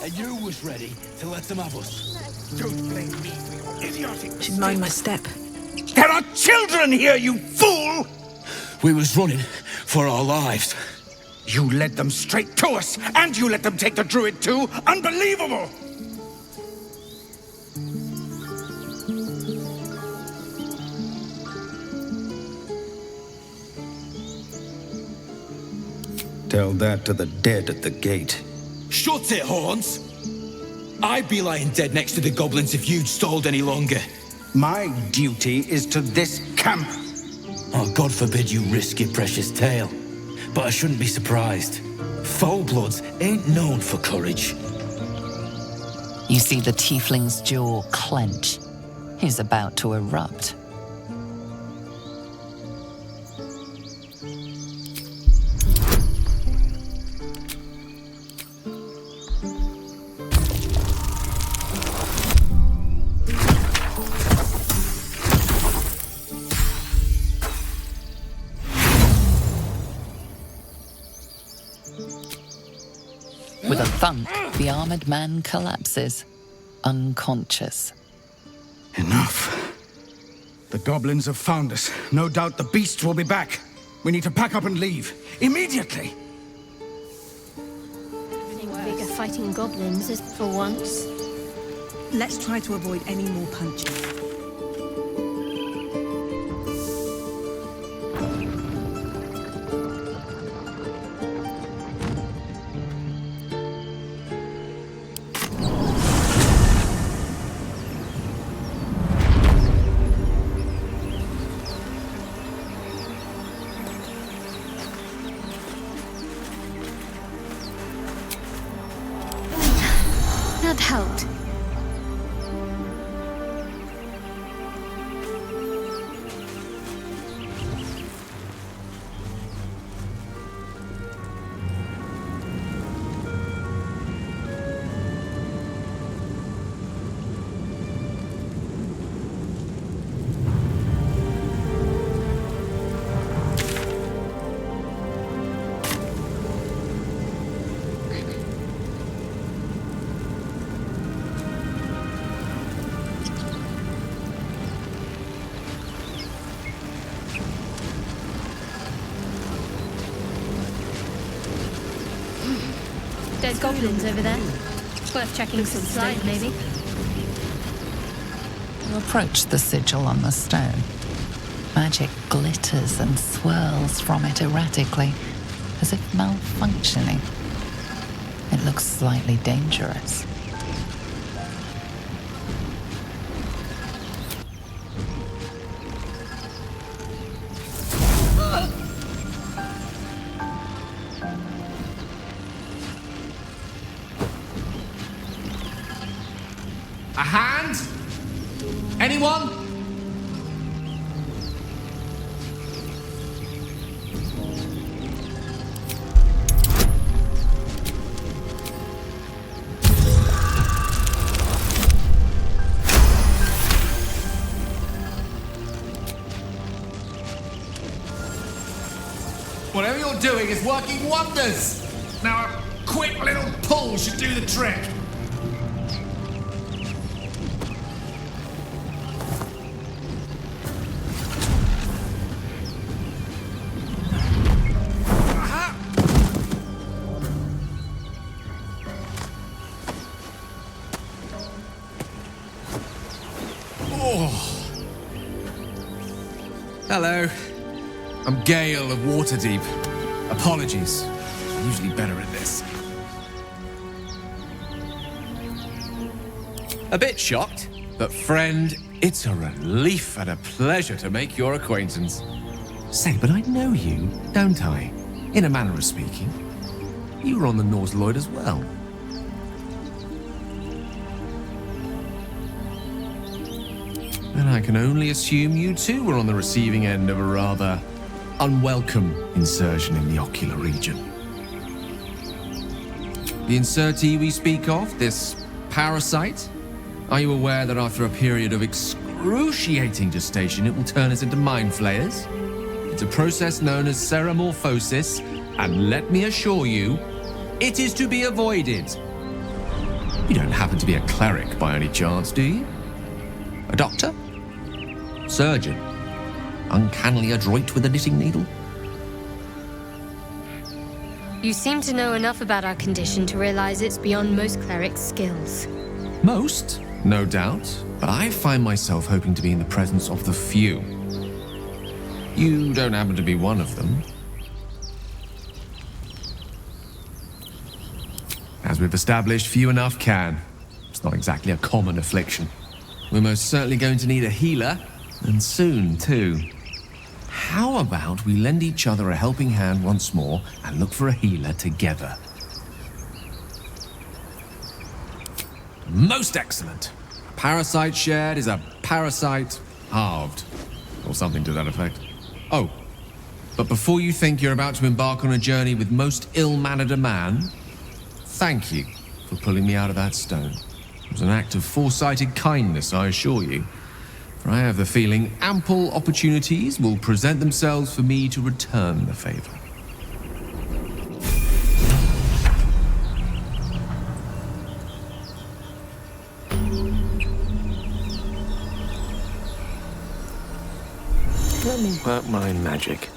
And you was ready to let them have us. Don't blame me for your idiotic Should mind my step. There are children here, you fool! We was running for our lives. You led them straight to us, and you let them take the druid too? Unbelievable! Tell that to the dead at the gate. Shut it, Horns! I'd be lying dead next to the goblins if you'd stalled any longer. My duty is to this camp. Oh, God forbid you risk your precious tail. But I shouldn't be surprised. Foul-bloods ain't known for courage. You see the tiefling's jaw clench. He's about to erupt. With a thump, the armored man collapses, unconscious. Enough. The goblins have found us. No doubt the beasts will be back. We need to pack up and leave. Immediately! Bigger fighting goblins is for once. Let's try to avoid any more punching. That helped. There's goblins over there. Worth checking inside, maybe. You approach the sigil on the stone. Magic glitters and swirls from it erratically, as if malfunctioning. It looks slightly dangerous. A hand? Anyone? Whatever you're doing is working wonders. Now a quick little pull should do the trick. Hello. I'm Gale of Waterdeep. Apologies. I'm usually better at this. A bit shocked, but friend, it's a relief and a pleasure to make your acquaintance. Say, but I know you, don't I? In a manner of speaking. You were on the Norse Lloyd as well. And I can only assume you too were on the receiving end of a rather unwelcome insertion in the ocular region. The insertee we speak of, this parasite, are you aware that after a period of excruciating gestation, it will turn us into mind flayers? It's a process known as ceramorphosis, and let me assure you, it is to be avoided. You don't happen to be a cleric by any chance, do you? A doctor? Surgeon? Uncannily adroit with a knitting needle? You seem to know enough about our condition to realize it's beyond most clerics' skills. Most, no doubt, but I find myself hoping to be in the presence of the few. You don't happen to be one of them. As we've established, few enough can. It's not exactly a common affliction. We're most certainly going to need a healer, and soon, too. How about we lend each other a helping hand once more and look for a healer together? Most excellent. Parasite shared is a parasite halved, or something to that effect. Oh, but before you think you're about to embark on a journey with most ill-mannered a man, thank you for pulling me out of that stone. It was an act of foresighted kindness, I assure you. For I have the feeling ample opportunities will present themselves for me to return the favor. Let me work my magic.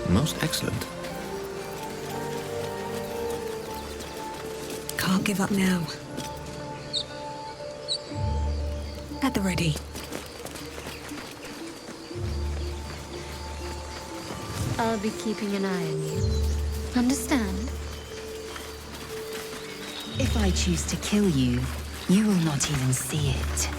Most excellent. Can't give up now. At the ready. I'll be keeping an eye on you. Understand? If I choose to kill you, you will not even see it.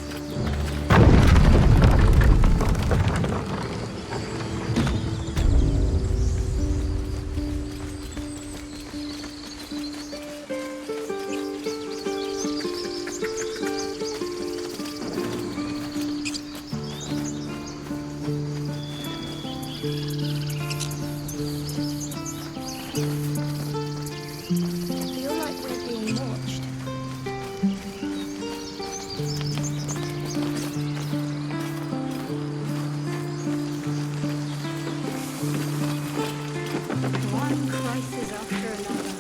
Feel like we're being watched. One crisis after another.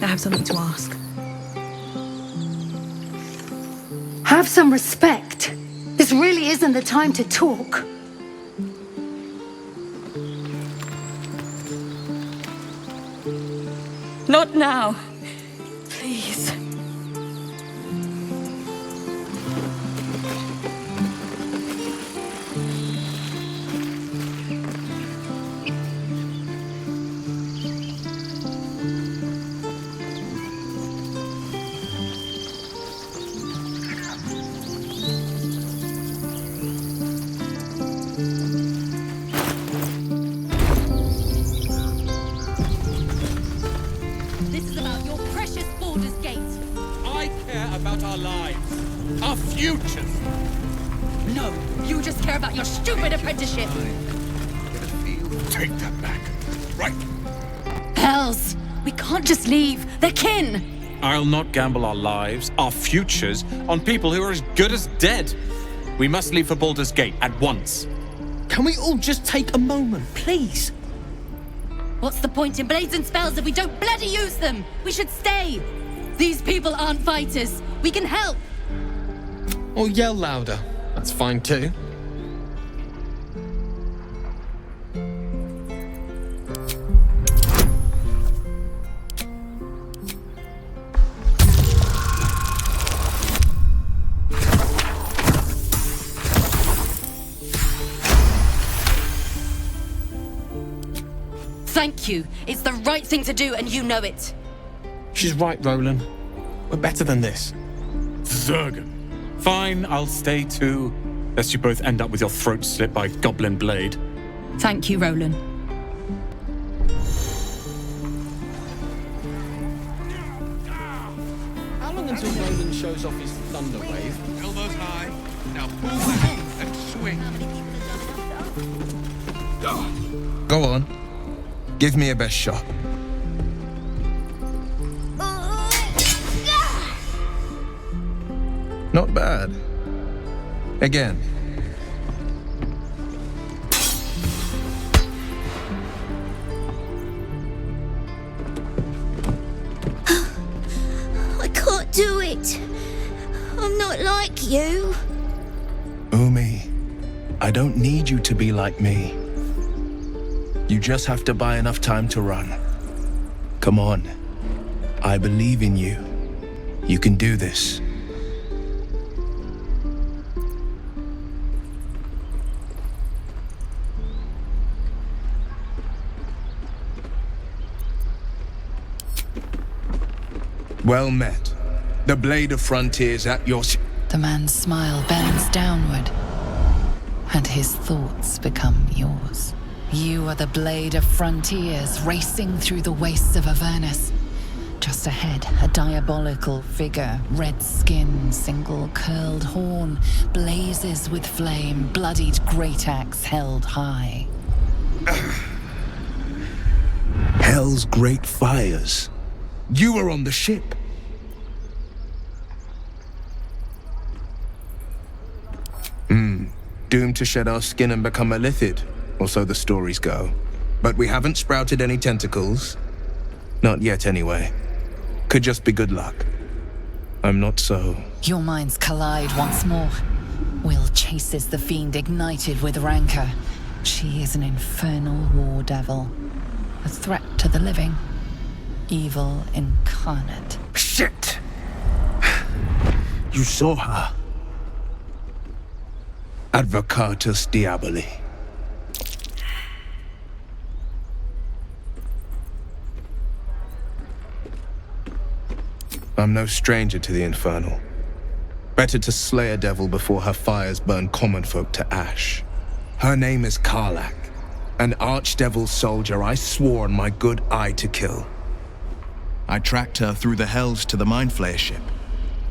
have something to ask. Have some respect. This really isn't the time to talk. Not now. Please. This is about your precious Baldur's Gate. I care about our lives, our futures. No, you just care about your stupid apprenticeship. Take that back. Right? Hells, we can't just leave. They're kin. I'll not gamble our lives, our futures, on people who are as good as dead. We must leave for Baldur's Gate at once. Can we all just take a moment, please? What's the point in blades and spells if we don't bloody use them? We should stay. These people aren't fighters. We can help. Or yell louder. That's fine too. Thank you. It's the right thing to do, and you know it. She's right, Roland. We're better than this. Zergan. Fine, I'll stay too, lest you both end up with your throats slit by goblin blade. Thank you, Roland. How long until Roland shows off his thunder wave? Elbows high. Now pull back and swing. Go on. Give me a best shot. Not bad. Again. I can't do it. I'm not like you. Umi, I don't need you to be like me. You just have to buy enough time to run. Come on. I believe in you. You can do this. Well met. The Blade of Frontiers at your... The man's smile bends downward, and his thoughts become yours. You are the Blade of Frontiers, racing through the wastes of Avernus. Just ahead, a diabolical figure, red skin, single curled horn, blazes with flame, bloodied great axe held high. Hell's great fires. You were on the ship. Doomed to shed our skin and become a lithid, or so the stories go. But we haven't sprouted any tentacles. Not yet, anyway. Could just be good luck. I'm not so... Your minds collide once more. Will chases the fiend ignited with rancor. She is an infernal war devil. A threat to the living. Evil incarnate. Shit! You saw her. Advocatus Diaboli. I'm no stranger to the infernal. Better to slay a devil before her fires burn common folk to ash. Her name is Karlach, an archdevil soldier I swore on my good eye to kill. I tracked her through the hells to the Mind Flayer ship,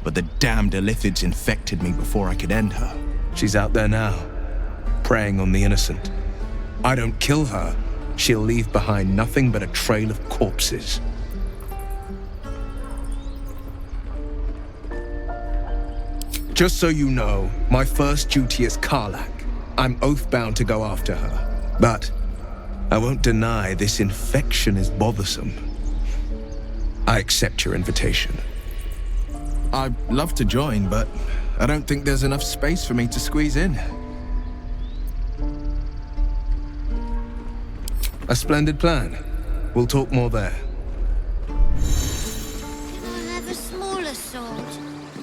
but the damned Illithids infected me before I could end her. She's out there now, preying on the innocent. I don't kill her, she'll leave behind nothing but a trail of corpses. Just so you know, my first duty is Karlach. I'm oath-bound to go after her. But I won't deny this infection is bothersome. I accept your invitation. I'd love to join, but I don't think there's enough space for me to squeeze in. A splendid plan. We'll talk more there. Can I have a smaller sword?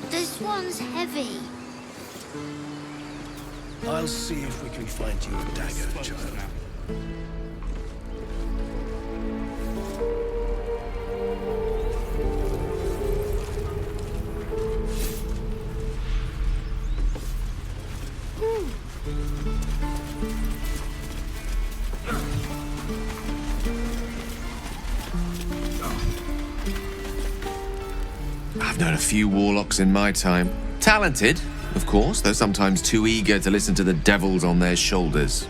This one's heavy. I'll see if we can find you a dagger, child. I've known a few warlocks in my time. Talented, of course, though sometimes too eager to listen to the devils on their shoulders.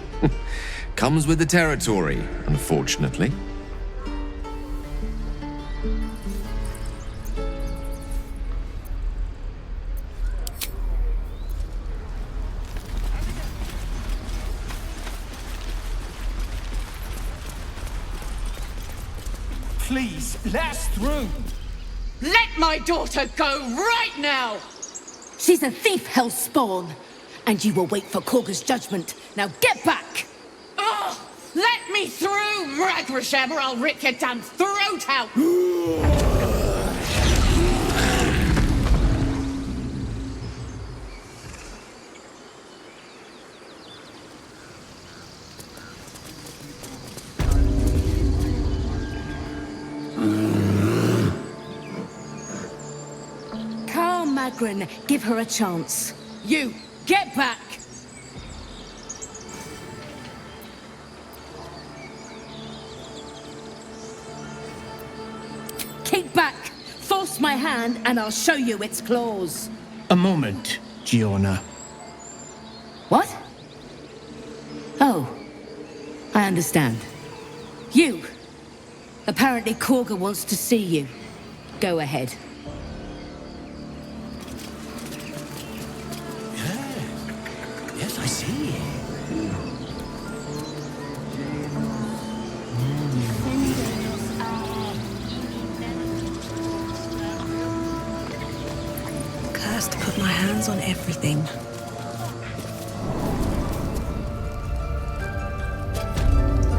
Comes with the territory, unfortunately. Please, let us through! Let my daughter go right now! She's a thief, hellspawn, and you will wait for Korga's judgment. Now get back! Oh, let me through, Ragrasham, or I'll rip your damn throat out! Magrin, give her a chance. You, get back! Keep back! Force my hand and I'll show you its claws. A moment, Giona. What? Oh, I understand. You! Apparently Korga wants to see you. Go ahead. Yes, I see. Cursed to put my hands on everything.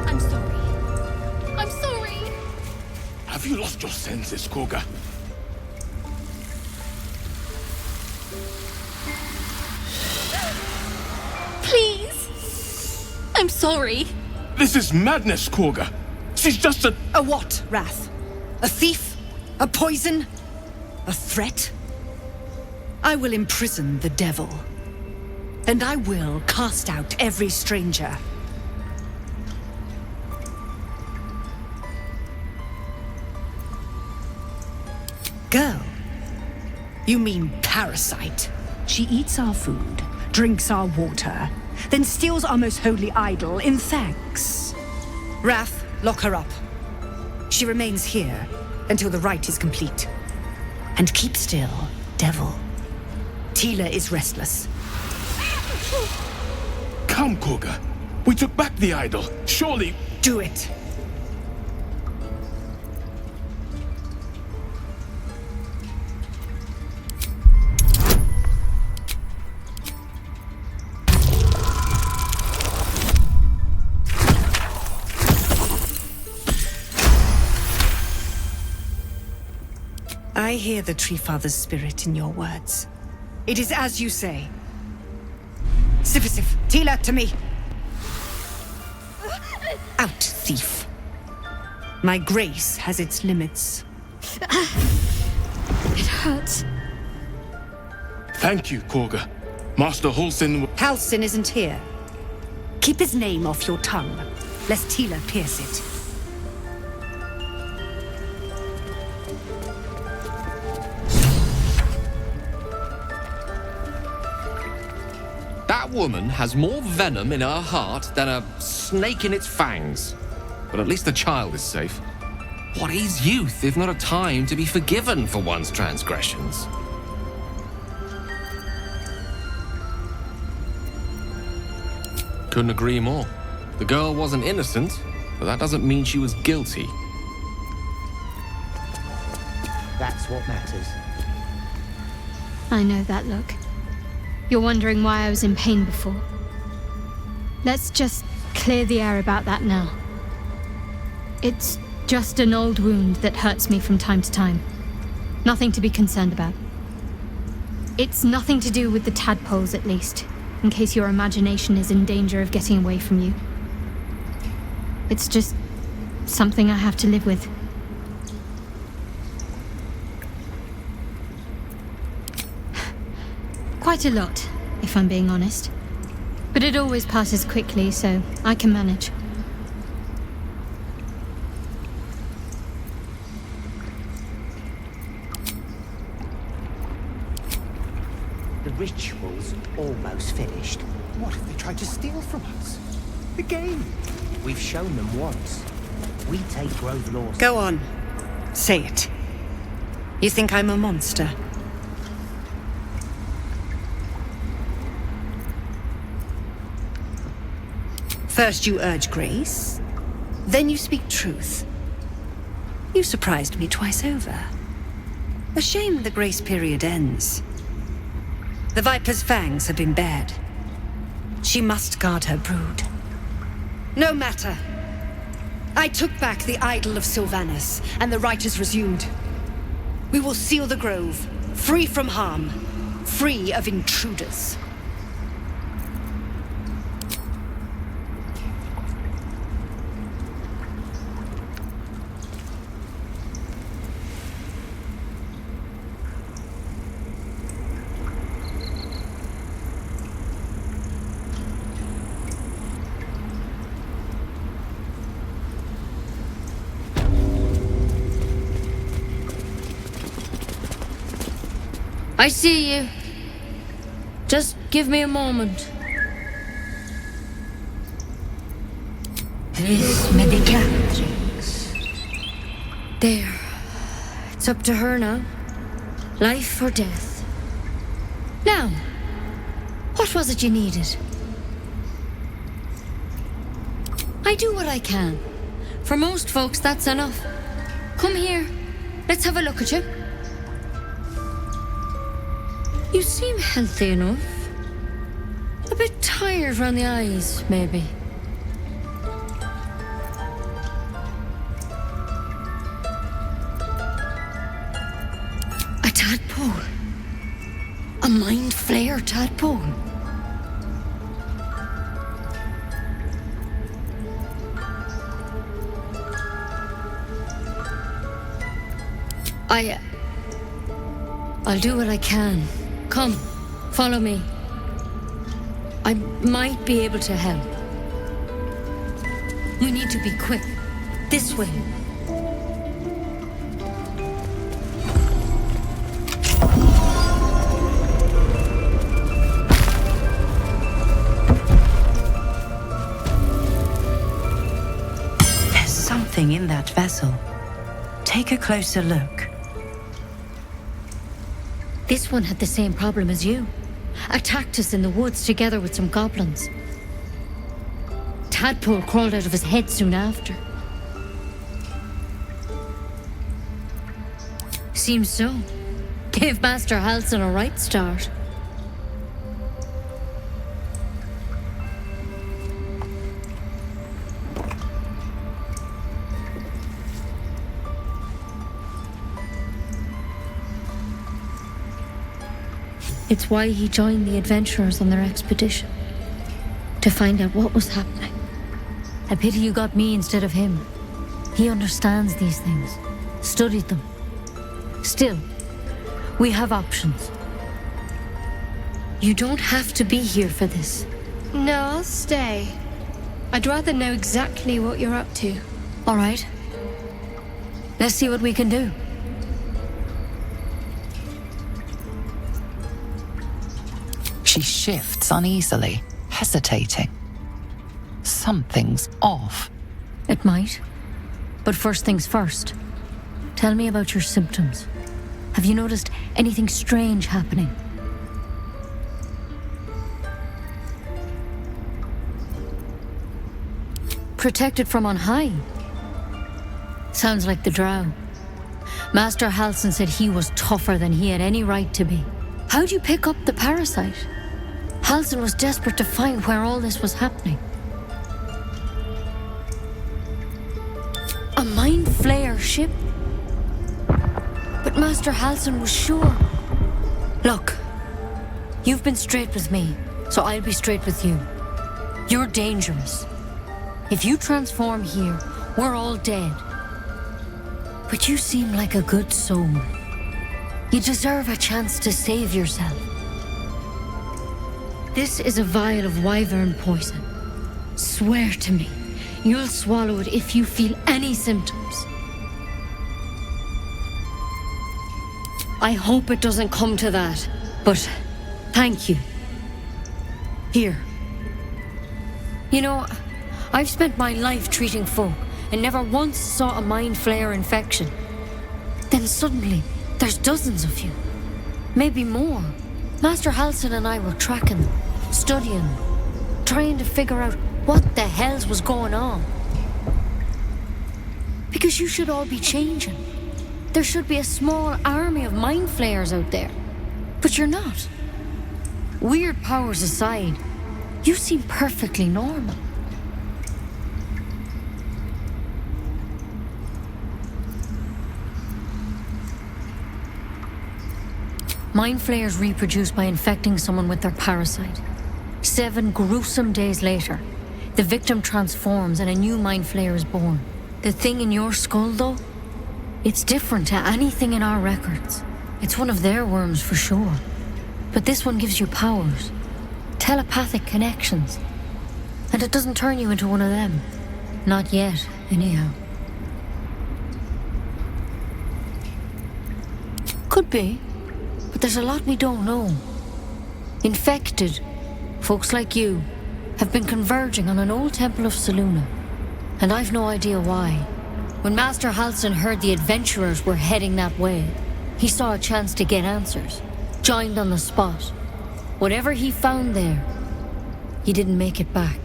I'm sorry. I'm sorry. Have you lost your senses, Korga? Please. I'm sorry. This is madness, Korga. She's just a... A what, Wrath? A thief? A poison? A threat? I will imprison the devil. And I will cast out every stranger. Girl? You mean parasite? She eats our food, drinks our water, then steals our most holy idol in thanks. Wrath, lock her up. She remains here until the rite is complete. And keep still, devil. Tila is restless. Come, Korga. We took back the idol. Surely... Do it. I hear the Tree Father's spirit in your words. It is as you say. Sifisif, Tila, to me! Out, thief. My grace has its limits. It hurts. Thank you, Korga. Master Halsin... Halsin isn't here. Keep his name off your tongue, lest Tila pierce it. That woman has more venom in her heart than a snake in its fangs. But at least the child is safe. What is youth if not a time to be forgiven for one's transgressions? Couldn't agree more. The girl wasn't innocent, but that doesn't mean she was guilty. That's what matters. I know that look. You're wondering why I was in pain before. Let's just clear the air about that now. It's just an old wound that hurts me from time to time. Nothing to be concerned about. It's nothing to do with the tadpoles, at least, in case your imagination is in danger of getting away from you. It's just something I have to live with. Quite a lot, if I'm being honest. But it always passes quickly, so I can manage. The ritual's almost finished. What if they tried to steal from us? The game! We've shown them once. We take Grove laws. Go on. Say it. You think I'm a monster? First you urge grace, then you speak truth. You surprised me twice over. A shame the grace period ends. The Viper's fangs have been bared. She must guard her brood. No matter. I took back the idol of Sylvanus, and the rite is resumed. We will seal the grove, free from harm, free of intruders. I see you. Just give me a moment. This medicatrix. There. It's up to her now. Life or death. Now, what was it you needed? I do what I can. For most folks, that's enough. Come here. Let's have a look at you. You seem healthy enough. A bit tired around the eyes, maybe. A tadpole. A mind flayer tadpole. I'll do what I can. Come, follow me. I might be able to help. We need to be quick. This way. There's something in that vessel. Take a closer look. This one had the same problem as you. Attacked us in the woods together with some goblins. Tadpole crawled out of his head soon after. Seems so. Gave Master Halson a right start. It's why he joined the adventurers on their expedition. To find out what was happening. A pity you got me instead of him. He understands these things. Studied them. Still, we have options. You don't have to be here for this. No, I'll stay. I'd rather know exactly what you're up to. All right. Let's see what we can do. She shifts uneasily, hesitating. Something's off. It might. But first things first. Tell me about your symptoms. Have you noticed anything strange happening? Protected from on high? Sounds like the drow. Master Halsin said he was tougher than he had any right to be. How'd you pick up the parasite? Halsin was desperate to find where all this was happening. A mind flayer ship? But Master Halsin was sure. Look, you've been straight with me, so I'll be straight with you. You're dangerous. If you transform here, we're all dead. But you seem like a good soul. You deserve a chance to save yourself. This is a vial of wyvern poison. Swear to me, you'll swallow it if you feel any symptoms. I hope it doesn't come to that, but thank you. Here. You know, I've spent my life treating folk and never once saw a mind flayer infection. Then suddenly, there's dozens of you. Maybe more. Master Halsin and I were tracking them, studying them, trying to figure out what the hells was going on. Because you should all be changing. There should be a small army of mind flayers out there. But you're not. Weird powers aside, you seem perfectly normal. Mind flayers reproduce by infecting someone with their parasite. 7 gruesome days later, the victim transforms and a new mind flayer is born. The thing in your skull, though, it's different to anything in our records. It's one of their worms for sure. But this one gives you powers, telepathic connections. And it doesn't turn you into one of them. Not yet, anyhow. Could be. But there's a lot we don't know. Infected, folks like you, have been converging on an old temple of Selûne. And I've no idea why. When Master Halsin heard the adventurers were heading that way, he saw a chance to get answers. Joined on the spot. Whatever he found there, he didn't make it back.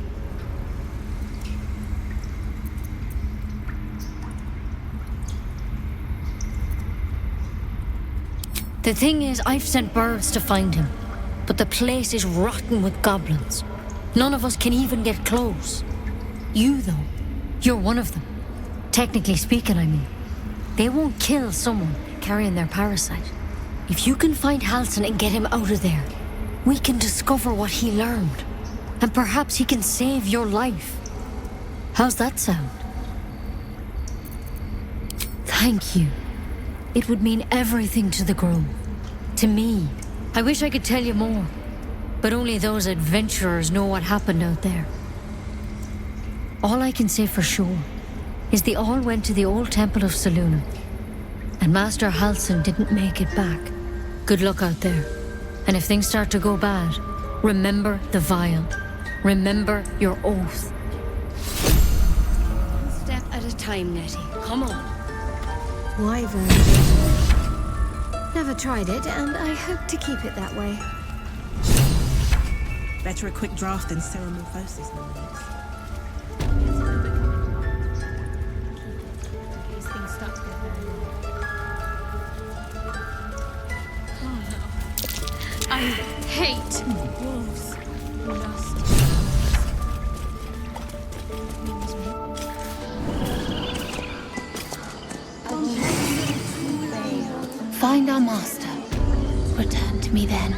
The thing is, I've sent birds to find him, but the place is rotten with goblins. None of us can even get close. You, though, you're one of them. Technically speaking, I mean. They won't kill someone carrying their parasite. If you can find Halsin and get him out of there, we can discover what he learned. And perhaps he can save your life. How's that sound? Thank you. It would mean everything to the Grove. To me. I wish I could tell you more. But only those adventurers know what happened out there. All I can say for sure is they all went to the old temple of Selûne. And Master Halsin didn't make it back. Good luck out there. And if things start to go bad, remember the vial. Remember your oath. One step at a time, Nettie. Come on. Wyvern. Never tried it, and I hope to keep it that way. Better a quick draft than ceremorphosis, no less. These things start to get very Oh no. I hate wolves. Lust. Find our master. Return to me then.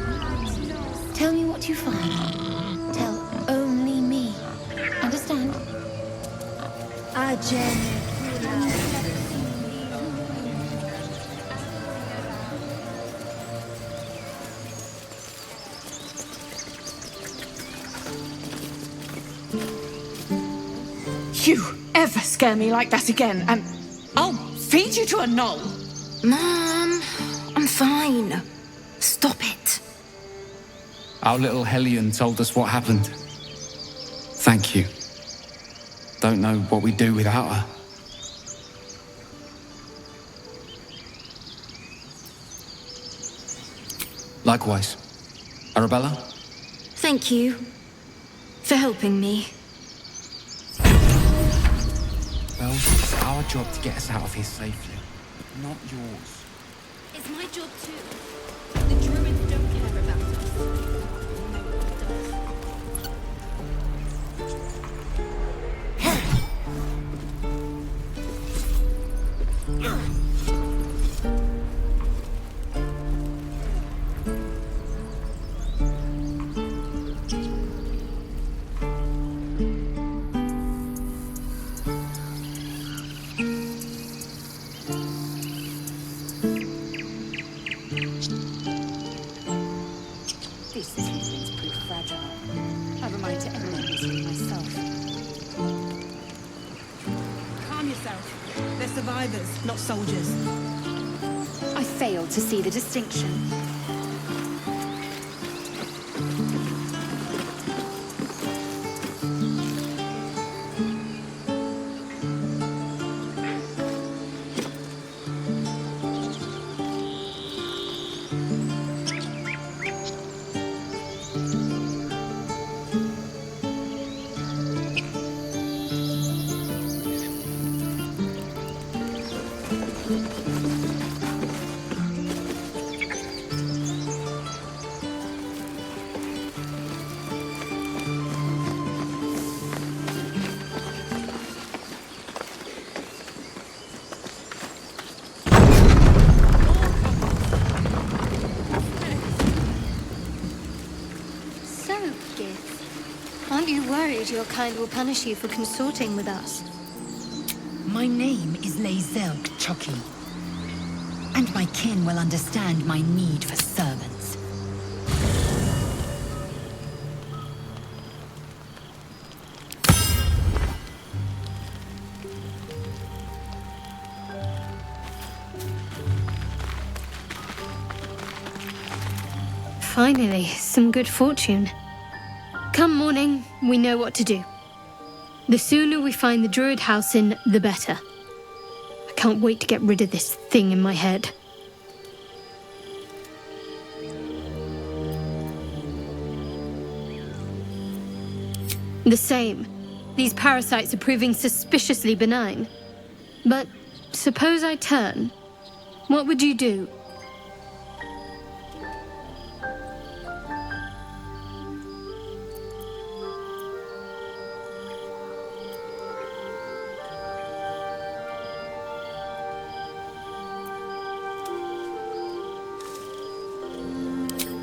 Tell me what you find. Tell only me. Understand? You ever scare me like that again, and I'll feed you to a gnoll. Mom, I'm fine. Stop it. Our little Hellion told us what happened. Thank you. Don't know what we'd do without her. Likewise. Arabella? Thank you for helping me. Well, it's our job to get us out of here safely. not yours. It's my job too. The druids don't care about us. No one does. This teammate's pretty fragile. I remind to anyone who's myself. Calm yourself. They're survivors, not soldiers. I fail to see the distinction. Aren't you worried your kind will punish you for consorting with us? My name is Lae'zel Chucky, and my kin will understand my need for servants. Finally, some good fortune. Come morning, we know what to do. The sooner we find the Druid house in, the better. I can't wait to get rid of this thing in my head. The same. These parasites are proving suspiciously benign. But suppose I turn. What would you do?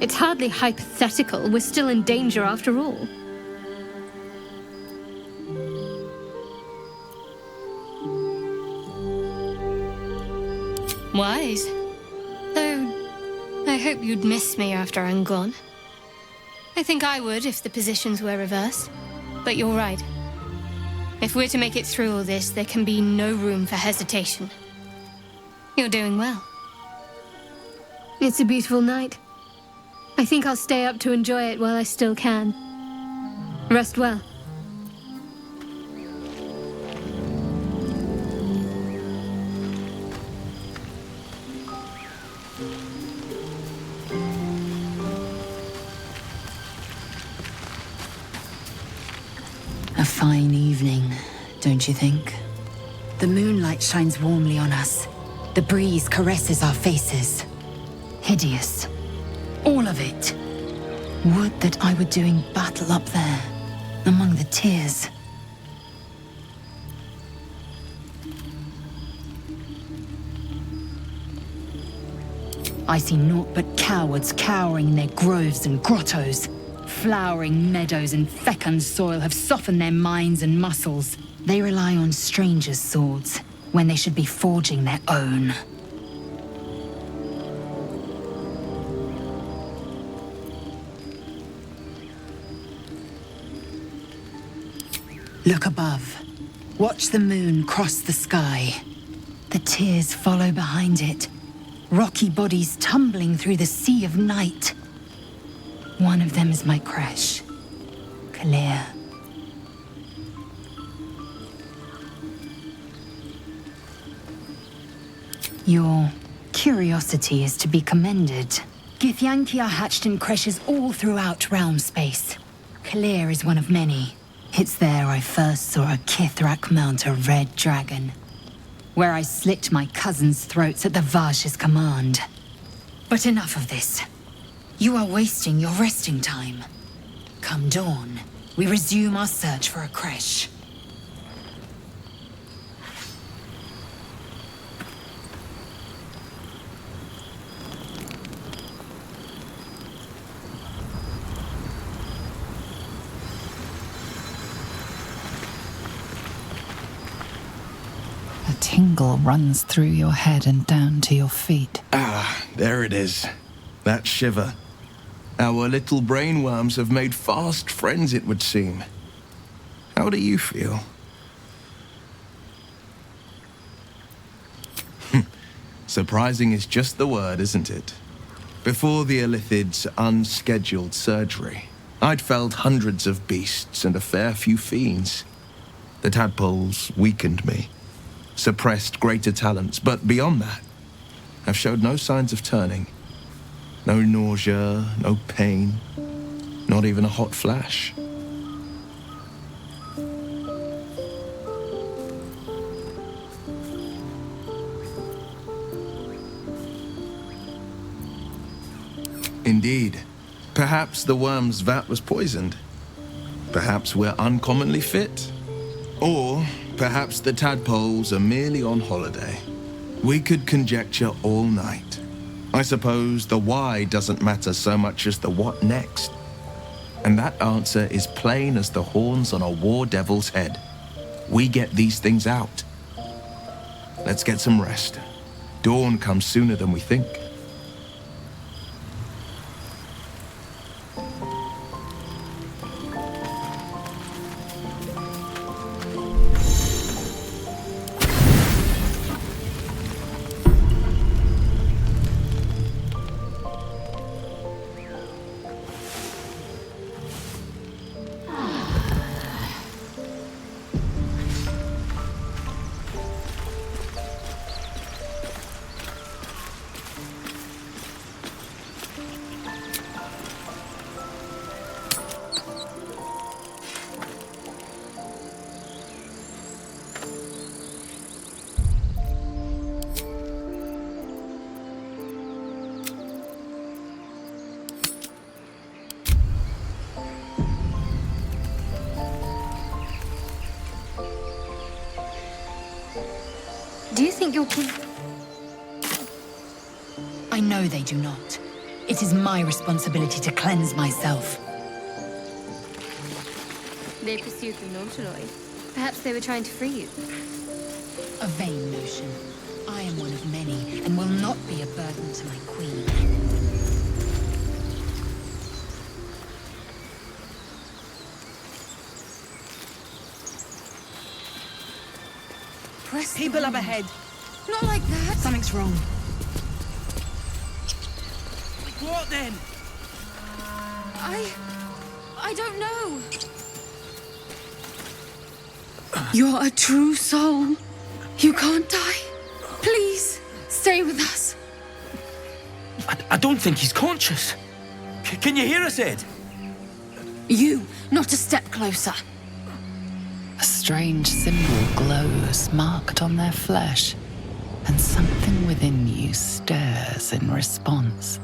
It's hardly hypothetical. We're still in danger after all. Wise. Though, I hope you'd miss me after I'm gone. I think I would if the positions were reversed. But you're right. If we're to make it through all this, there can be no room for hesitation. You're doing well. It's a beautiful night. I think I'll stay up to enjoy it while I still can. Rest well. A fine evening, don't you think? The moonlight shines warmly on us. The breeze caresses our faces. Hideous. All of it. Would that I were doing battle up there, among the tears. I see naught but cowards cowering in their groves and grottos. Flowering meadows and fecund soil have softened their minds and muscles. They rely on strangers' swords when they should be forging their own. Look above. Watch the moon cross the sky. The tears follow behind it. Rocky bodies tumbling through the sea of night. One of them is my crush, Clear. Your curiosity is to be commended. Githyanki are hatched in creches all throughout realm space. Clear is one of many. It's there I first saw a Kithrak mount a red dragon. where I slit my cousins' throats at the Vash's command. But enough of this. You are wasting your resting time. Come dawn, we resume our search for a creche. A tingle runs through your head and down to your feet. Ah, there it is. That shiver. Our little brainworms have made fast friends, it would seem. How do you feel? Surprising is just the word, isn't it? Before the Illithid's unscheduled surgery, I'd felled hundreds of beasts and a fair few fiends. The tadpoles weakened me, suppressed greater talents, but beyond that, I've showed no signs of turning. No nausea, no pain, not even a hot flash. Indeed. Perhaps the worm's vat was poisoned. Perhaps we're uncommonly fit. Or perhaps the tadpoles are merely on holiday. We could conjecture all night. I suppose the why doesn't matter so much as the what next. And that answer is plain as the horns on a war devil's head. We get these things out. Let's get some rest. Dawn comes sooner than we think. Do you think you'll keep... I know they do not. It is my responsibility to cleanse myself. They pursued them nonchalantly. Perhaps they were trying to free you. A vain notion. I am one of many, and will not be a burden to my queen. People up ahead. Not like that. Something's wrong. What then? I don't know. You're a true soul. You can't die. Please, stay with us. I don't think he's conscious. Can you hear us, Ed? You, not a step closer. A strange symbol glows, marked on their flesh, and something within you stirs in response.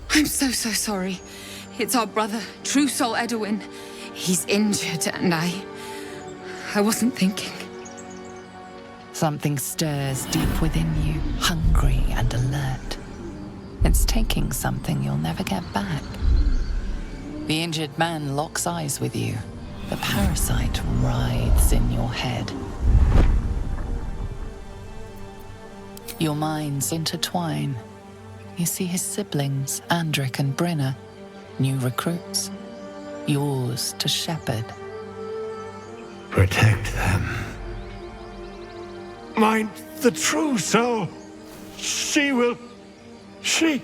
I'm so sorry. It's our brother, True Soul Edwin. He's injured, and I wasn't thinking. Something stirs deep within you, hungry and alert. It's taking something you'll never get back. The injured man locks eyes with you. The parasite writhes in your head. Your minds intertwine. You see his siblings, Andric and Brynna, new recruits, yours to shepherd. Protect them. Mind the true soul. She will... She...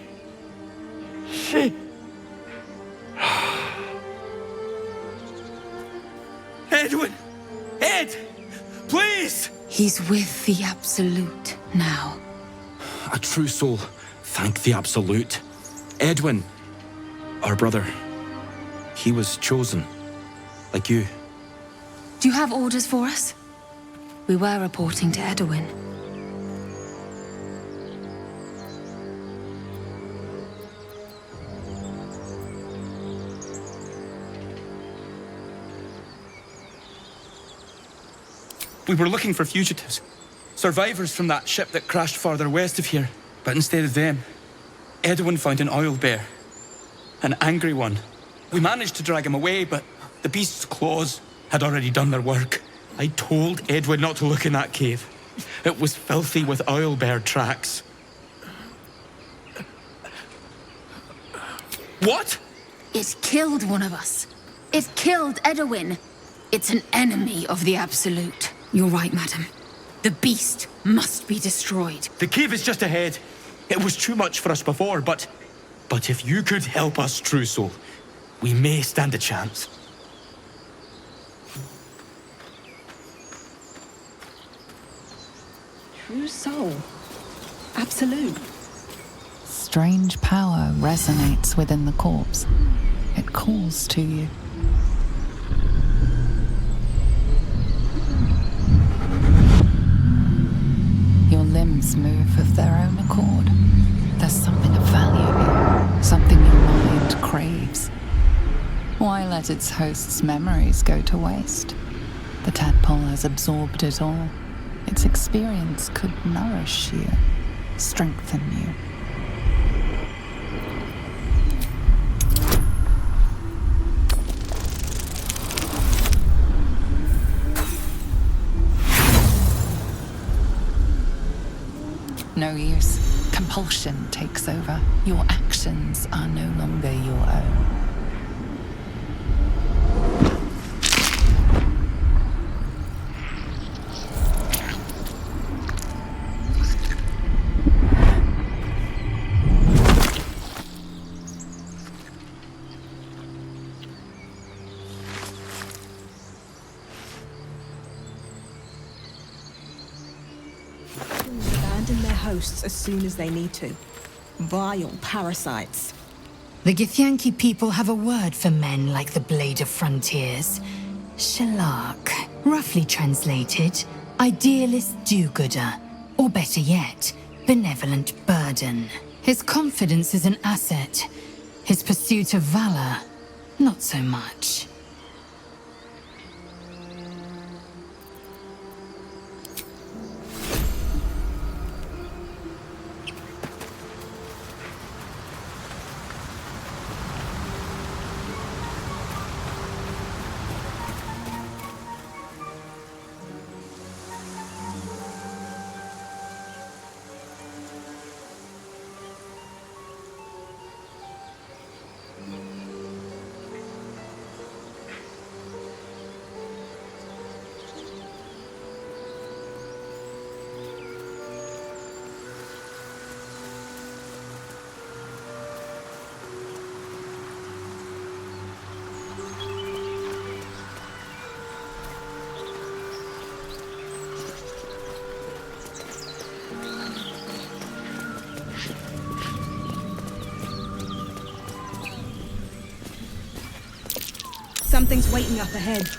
Edwin! Ed! Please! He's with the Absolute now. A true soul. Thank the Absolute. Edwin, our brother, he was chosen. Like you. Do you have orders for us? We were reporting to Edwin. We were looking for fugitives. Survivors from that ship that crashed farther west of here. But instead of them, Edwin found an oil bear. An angry one. We managed to drag him away, but the beast's claws had already done their work. I told Edwin not to look in that cave. It was filthy with oil bear tracks. What? It killed one of us. It killed Edwin. It's an enemy of the Absolute. You're right, madam. The beast must be destroyed. The cave is just ahead. It was too much for us before, but if you could help us, True Soul, we may stand a chance. True soul. Absolute. Strange power resonates within the corpse. It calls to you. Your limbs move of their own accord. There's something of value here, something your mind craves. Why let its host's memories go to waste? The tadpole has absorbed it all. Its experience could nourish you, strengthen you. No use. Compulsion takes over. Your actions are no longer your own. Abandon their hosts as soon as they need to. Vile parasites. The Githyanki people have a word for men like the Blade of Frontiers. Shalak. Roughly translated, idealist do-gooder. Or better yet, benevolent burden. His confidence is an asset. His pursuit of valor, not so much. Something's waiting up ahead.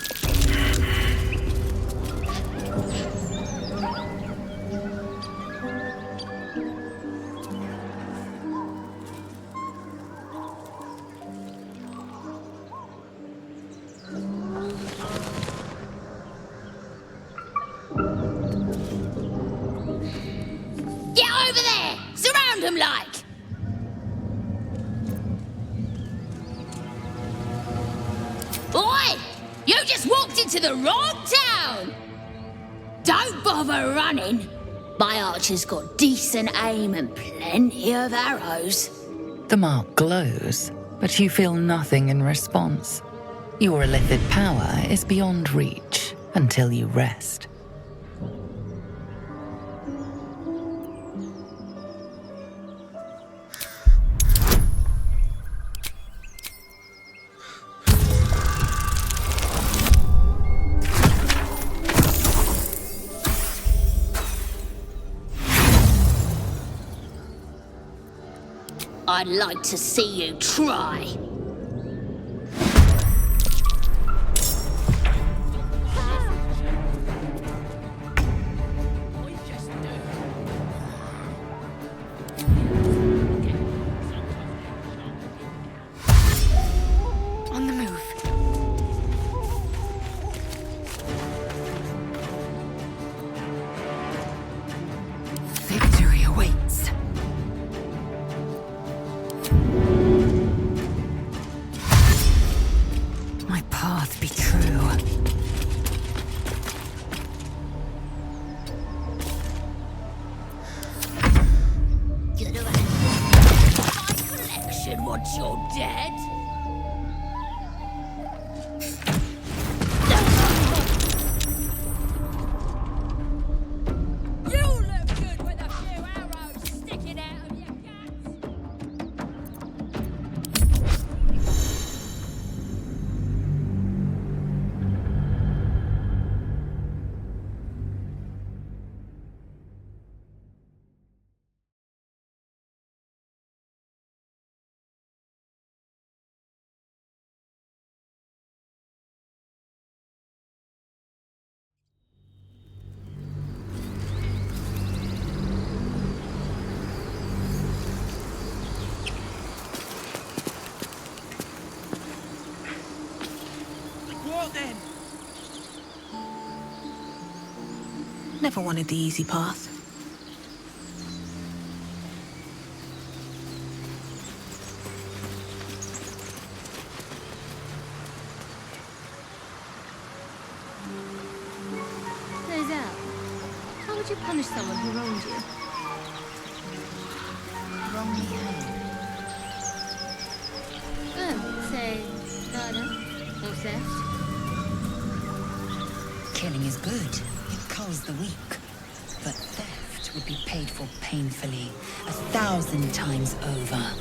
Get over there! Surround him like! Oi! You just walked into the wrong town! Don't bother running. My archer's got decent aim and plenty of arrows. The mark glows, but you feel nothing in response. Your illithid power is beyond reach until you rest. I'd like to see you try. On the move. Victory awaits. My path be true. Gonna have my collection once you're dead. You look good with a few arrows sticking out of your guts. What then? Never wanted the easy path. Lizelle, how would you punish someone who wronged you? Wrong me how? Oh, say, murder or theft? Killing is good. It culls the weak. But theft would be paid for painfully, 1,000 times over.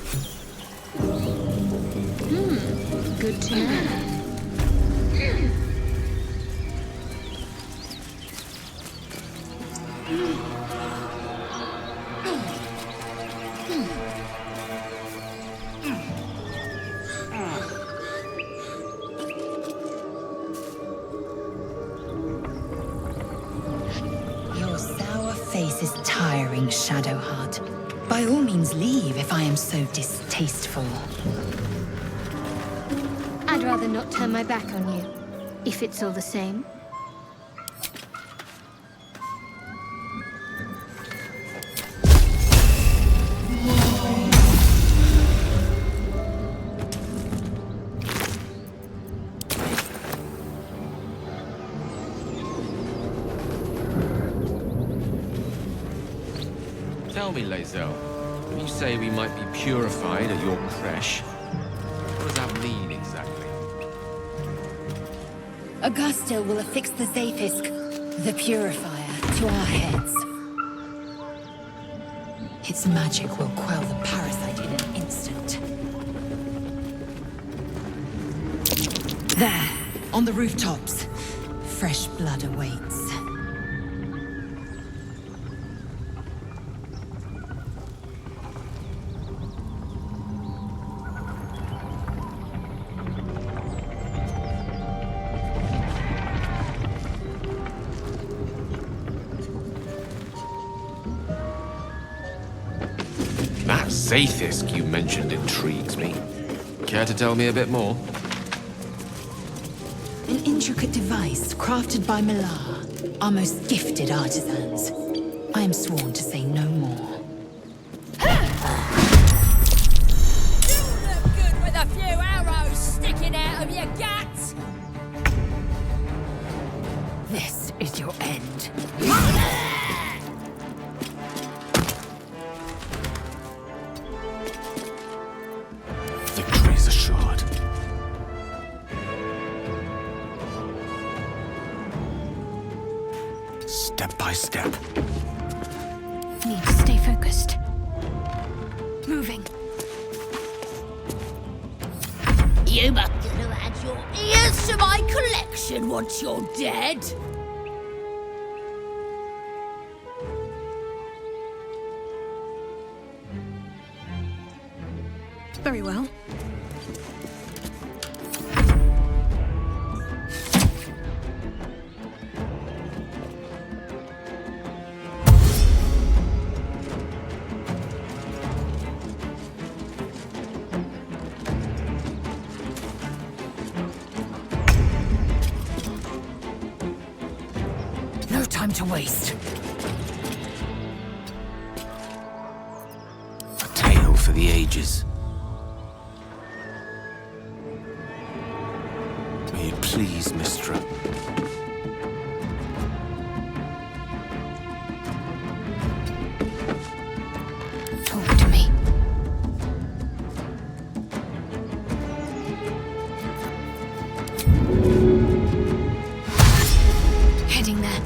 Good to know. Your sour face is tiring, Shadowheart. By all means leave if I am so distasteful. I'd rather not turn my back on you, if it's all the same. Tell me, Lizelle, when you say we might be purified at your creche, what does that mean exactly? Augustil will affix the Zafisk, the Purifier, to our heads. Its magic will quell the parasite in an instant. There, on the rooftops. Fresh blood awaits. That Zafisk you mentioned intrigues me. Care to tell me a bit more? An intricate device crafted by Millar, our most gifted artisans. I am sworn to say no more. You look good with a few arrows sticking out of your guts. This is your end. Victory is assured. Step by step. Need to stay focused. Moving. You must gonna add your ears to my collection once you're dead. Very well. No time to waste. A tale for the ages. May it please, Mistra. Talk to me. Heading there.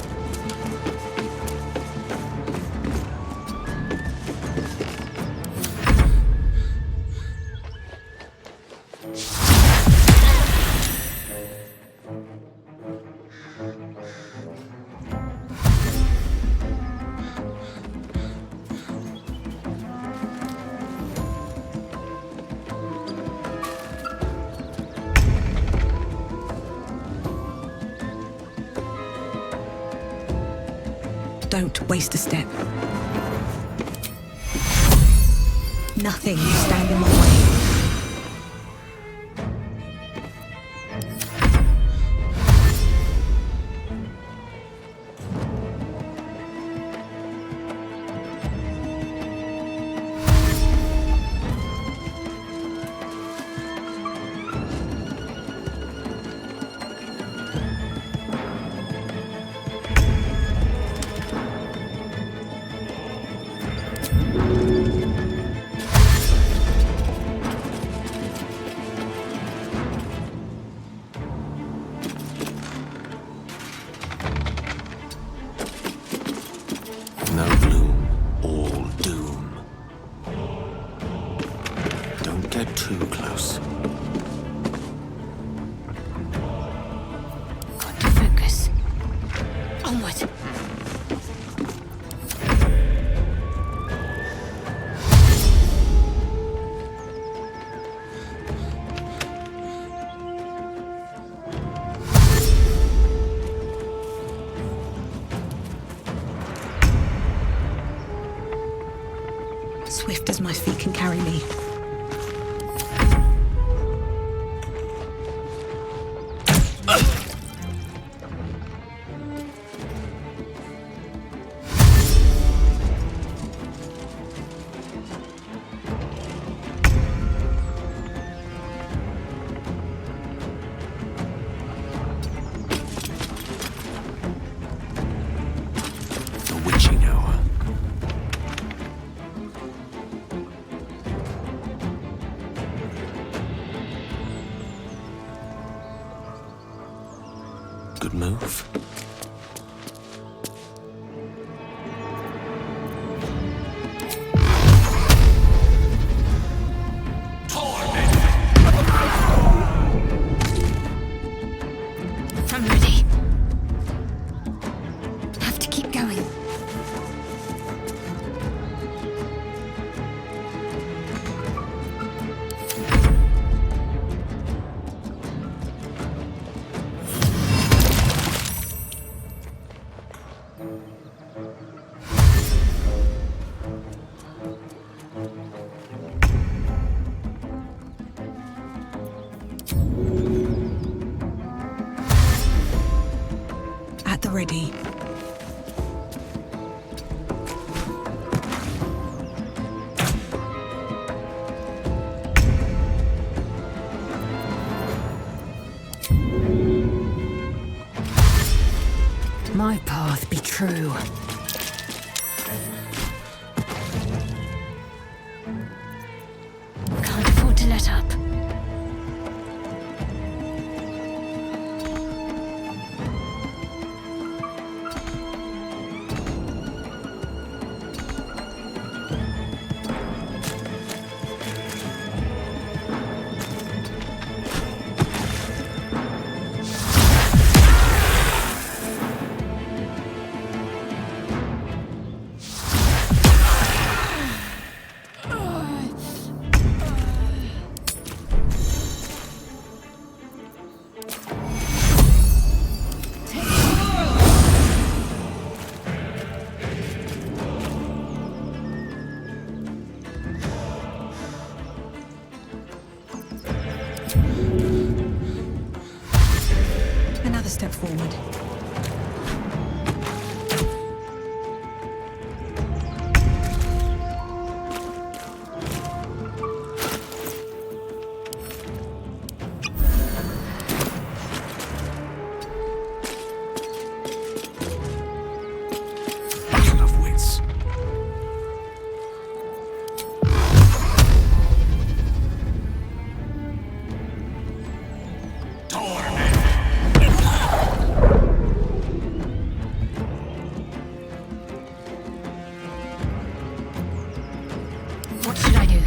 Don't waste a step. Nothing will stand in my way. No gloom, all doom. Don't get too close. Got to focus. Onward. Swift as my feet can carry me. The witching hour. Good move. I'm ready. Have to keep going. At the ready. My path be true. Can't afford to let up. step forward. Battle of wits. What should I do?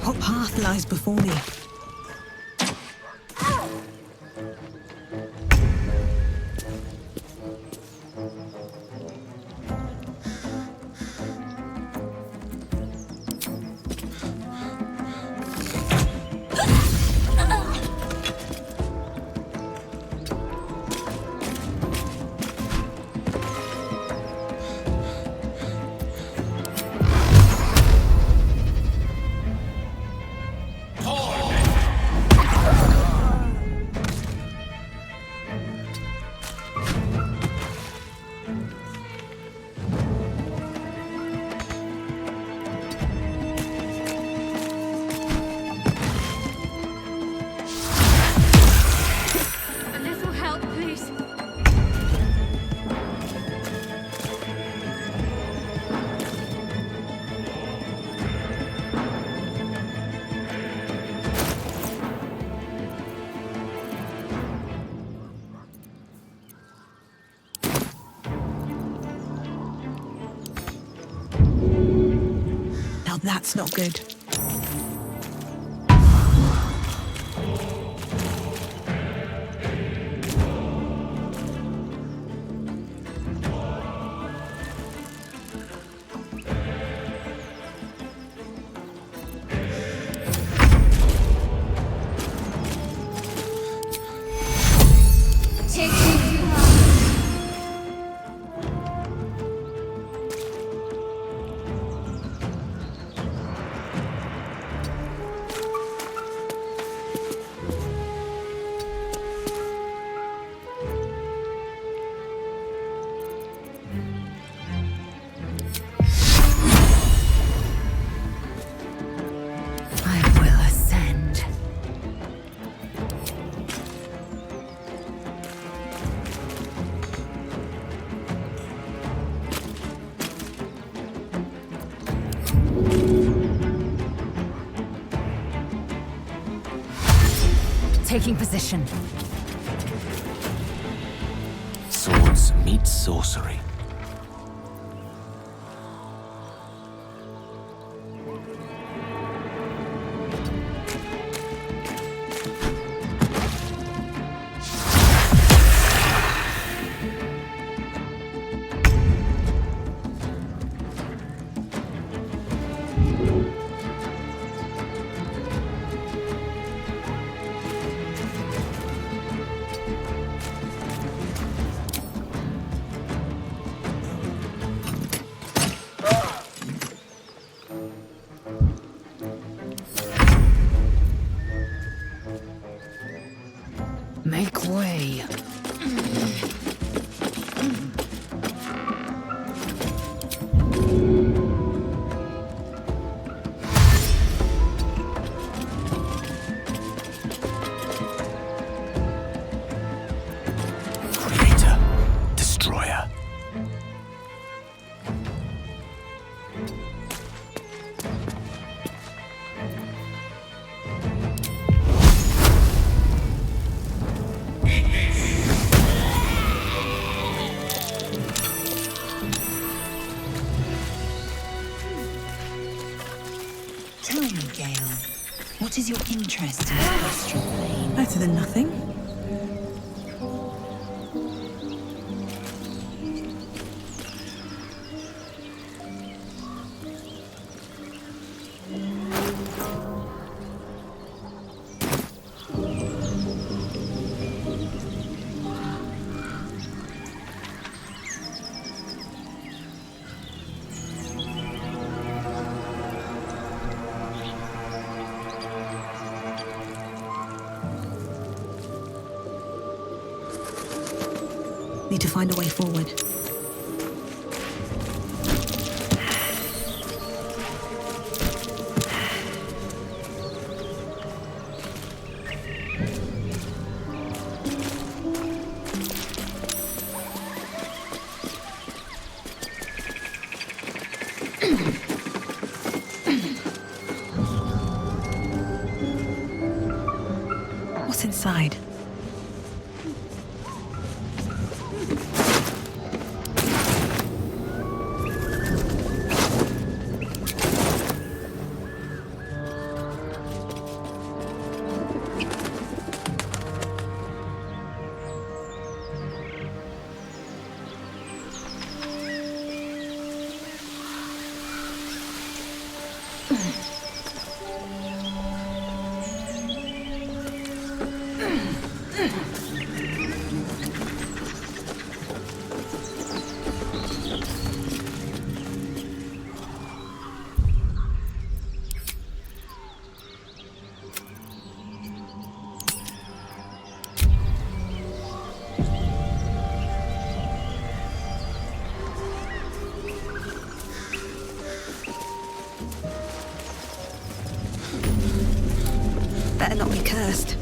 What path lies before me? A little help, please. Now that's not good. I will ascend. Taking position. Swords meet sorcery. Make way. Creator, destroyer. What is your interest in the astral plane? Better than nothing. Need to find a way forward. What's inside? Better not be cursed.